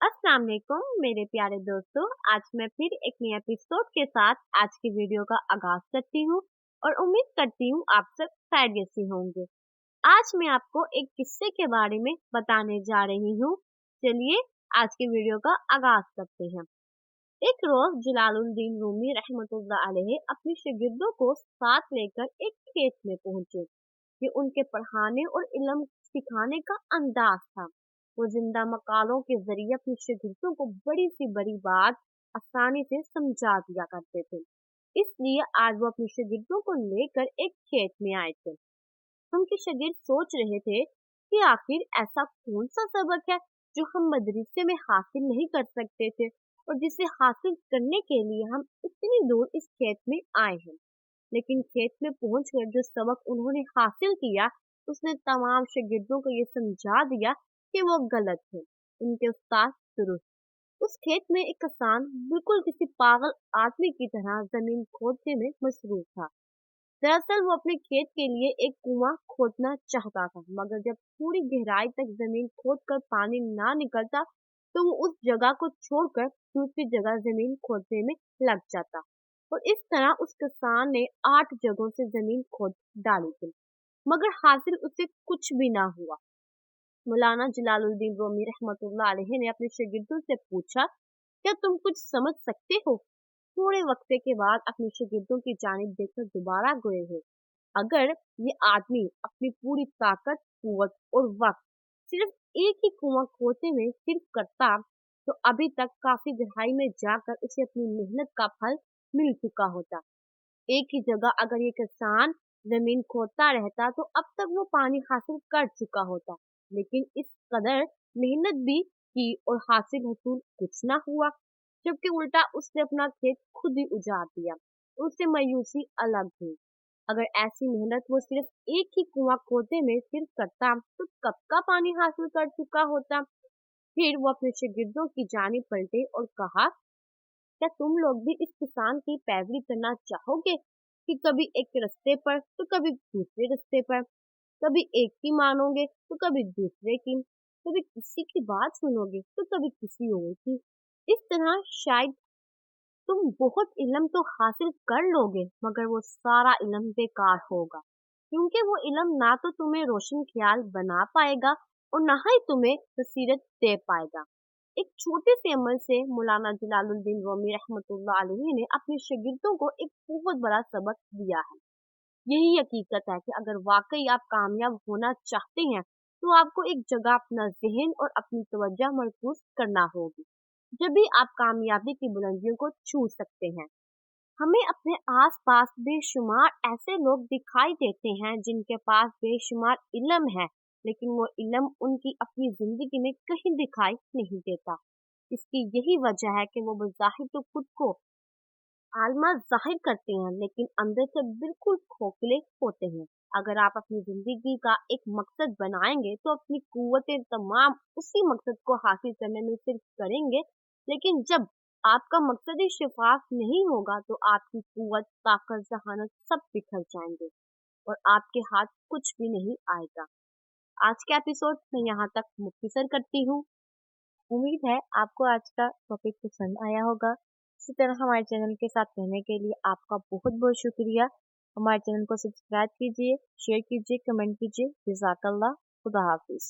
अस्सलाम वालेकुम मेरे प्यारे दोस्तों। आज मैं फिर एक नए एपिसोड के साथ आज की वीडियो का आगाज करती हूँ और उम्मीद करती हूँ आप सब खैरियत से होंगे। आज मैं आपको एक किस्से के बारे में बताने जा रही हूँ। चलिए आज की वीडियो का आगाज करते हैं। एक रोज जलालुद्दीन रूमी रहमतुल्लाह अलैह अपने शागिर्दों को साथ लेकर एक खेत में पहुंचे। ये उनके पढ़ाने और इल्म सिखाने का अंदाज था। वो जिंदा मकालों के जरिए अपने शागिर्दों को बड़ी सी बड़ी बात आसानी से समझा दिया करते थे। इसलिए आज वो अपने शागिर्दों को लेकर एक खेत में आए थे। उनके शागिर्द सोच रहे थे कि आखिर ऐसा कौन सा सबक है जो हम मदरसे में हासिल नहीं कर सकते थे और जिसे हासिल करने के लिए हम इतनी दूर इस खेत में आए हैं। लेकिन खेत में पहुंचकर जो सबक उन्होंने हासिल किया उसने तमाम शागिर्दों को ये समझा दिया कि वो गलत थे। उनके उस्ताद दुरुस्त। उस खेत में एक किसान बिल्कुल किसी पागल आदमी की तरह जमीन खोदने में मसरूफ था। दरअसल वो अपने खेत के लिए एक कुआं खोदना चाहता था, मगर जब पूरी गहराई तक जमीन खोदकर पानी ना निकलता तो वो उस जगह को छोड़कर दूसरी जगह जमीन खोदने में लग जाता। और इस तरह उस किसान ने 8 जगहों से जमीन खोद डाली थी, मगर हासिल उसे कुछ भी ना हुआ। मौलाना जलालुद्दीन रूमी रहमतुल्लाह अलैह ने अपने शागिर्दों से पूछा, क्या तुम कुछ समझ सकते हो? थोड़े वक्फे के बाद अपने शागिर्दों की जानिब देखकर दोबारा गए हो। अगर ये आदमी अपनी पूरी ताकत, कुव्वत और वक्त सिर्फ एक ही कुआं खोदने में सिर्फ करता तो अभी तक काफी गहराई में जाकर उसे अपनी मेहनत का फल मिल चुका होता। एक ही जगह अगर ये किसान जमीन खोदता रहता तो अब तक वो पानी हासिल कर चुका होता। लेकिन इस कदर मेहनत भी की और हासिल हसूल कुछ ना हुआ, जबकि उल्टा उसने अपना खेत खुद ही उजाड़ दिया। उससे मायूसी अलग हुई। अगर ऐसी मेहनत वो सिर्फ एक ही कुआं खोदने में सिर्फ करता तो कब का पानी हासिल कर चुका होता। फिर वो अपने शागिर्दों की जानिब पलटे और कहा, क्या तुम लोग भी इस किसान की पैरवी करना चाहोगे कि कभी एक रास्ते पर तो कभी दूसरे रास्ते पर, कभी एक की मानोगे तो कभी दूसरे की, कभी किसी की बात सुनोगे तो कभी किसी और की। इस तरह शायद तुम बहुत इल्म तो हासिल कर लोगे मगर वो सारा इल्म बेकार होगा, क्योंकि वो इल्म ना तो तुम्हें रोशन ख्याल बना पाएगा और ना ही तुम्हें बसीरत दे पाएगा। एक छोटे से अमल से मौलाना जलालुद्दीन रूमी रहमतुल्लाह अलैह ने अपने शागिर्दों को एक बहुत बड़ा सबक दिया है। यही हकीकत है कि अगर वाकई आप कामयाब होना चाहते हैं तो आपको एक जगह अपना ज़हन और अपनी तवज्जो मरकूज करना होगी। जब भी आप कामयाबी की बुलंदियों को छू सकते हैं। हमें अपने आस-पास बेशुमार ऐसे लोग दिखाई देते हैं जिनके पास बेशुमार इल्म है, लेकिन वो इल्म उनकी अपनी जिंदगी में कहीं दिखाई नहीं देता। इसकी यही वजह है कि वो बज़ाहिर तो खुद को आलमा ज़ाहिर करते हैं, लेकिन अंदर से बिल्कुल खोखले होते हैं। अगर आप अपनी ज़िंदगी का एक मकसद बनाएँगे, तो अपनी क़ुव्वतें तमाम उसी मकसद को हासिल करने में सिर्फ़ करेंगे, लेकिन जब आपका मकसद ही शफ़ाफ़ नहीं होगा, तो आपकी क़ुव्वत, ताकत, ज़हानत सब बिखर जाएँगे और आपके हाथ कुछ भी नहीं आएगा। आज का एपिसोड मैं यहाँ तक मुख्तसर करती हूँ। उम्मीद है आपको आज का टॉपिक पसंद आया होगा। इसी तरह हमारे चैनल के साथ रहने के लिए आपका बहुत बहुत शुक्रिया। हमारे चैनल को सब्सक्राइब कीजिए, शेयर कीजिए, कमेंट कीजिए। जज़ाकल्लाह। खुदा हाफिज़।